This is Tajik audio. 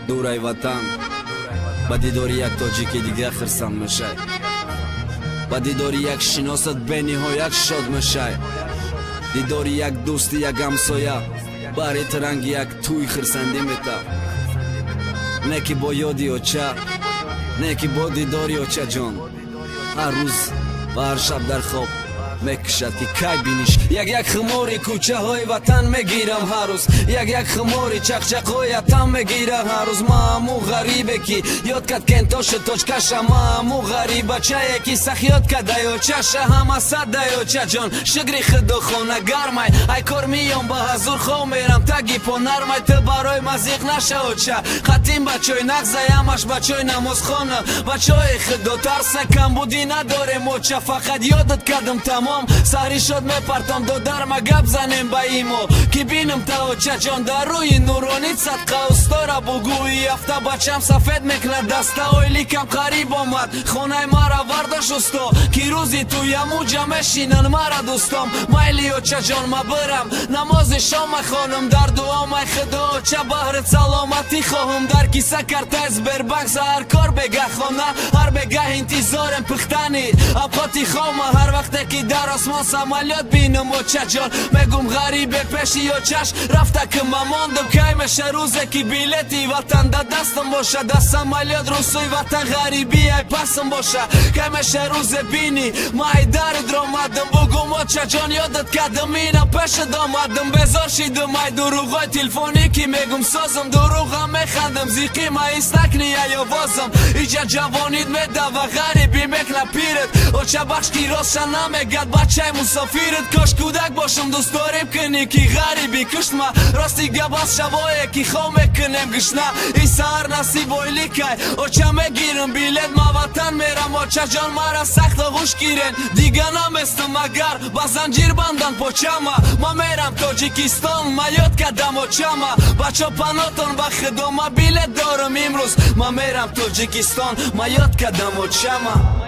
دورای وطن با دیداری یک تاجیک دیگه خرسند میشه، با دیداری یک شناست به نهایت شاد میشه، دیداری یک دوست یک همسایه برای ترنگ یک توی خرسندی میتا، نه که با یادی اوچه، نه که با دیداری اوچه جان. هر روز و هر شب در خواب میکشد که کی بینیش. یک خماری کوچه های وطن میگیرم هر روز، یک خماری چقچق های اتم میگیرم هر روز. ما همو غریبه کی یاد کد کنتاش توش کشه، ما همو غریبه چه یکی سخ یاد کد دیوچه شه همه صد دیوچه جان. شگری خدا خونه گرمای ای کار میام با حضور خو میرم تگی پا نرمای تو برای مزیق نشه اوچه. خطیم بچوی نغزه همش بچوی نماز خانه، بچوی خدا ترس کم بودی نداریم اوچه. فقط یادت کدم تمام سهری شد میپرتم دو درم گپ زنیم با ایمو که بینم تا اوچه جان. در روی نورانی صدقه استاره بگوی افته بچم سفید میکنه دسته اویلی کم قریب آمد خونه مرا ورداش استو که روزی تو یمو جمع شینن مرا دوستم. مایلی اوچه جان ما برم نماز شام خانم در دعا مای خدا اوچه بهرت سلامتی خواهم. در کیسه کرتز بربنگ هر کار بگه خانه هر بگه انتظارم پختنی اپاتی خوامه هر وقت که در آسمان سمالیات بینم اوچه جان. میگم غریبه پیشی اوچش رفته که من ماندم کی میشه روزه که بیلتی وطن در دستم باشه، دست سمالیات روسوی وطن غریبی ای پسم باشه. کی میشه روزه بینی ما ای درد را مدم بگم اوچه جان یادت کدم اینم پیش دامدم بزار شیدم ای دروغای تلفونی که میگم سازم دروغم میخندم زیقی ما ایستکنی ای آوازم ایجا جوانید میده و غریبی میکنه پیرت اوچه بخش کی راست نمیگد بچه مسافرت. کاش کودک باشم دوست داریم کنی که غریبی کشت ما راستی گباس شبایه که خواه میکنیم گشنه ای سهر نصیب اویلی که اوچه میگیرم بیلت ما وطن میرم اوچه جان مرا سخت غوش گیرن دیگه نمیستم اگر با زنجیر بندن پوچه ما میرم تاجیکستان ما یاد کدم اوچه ما بچه پناتون با خدا ما بیلت دارم امروز ما میرم تاجیکستان ما یاد کدم اوچه ما.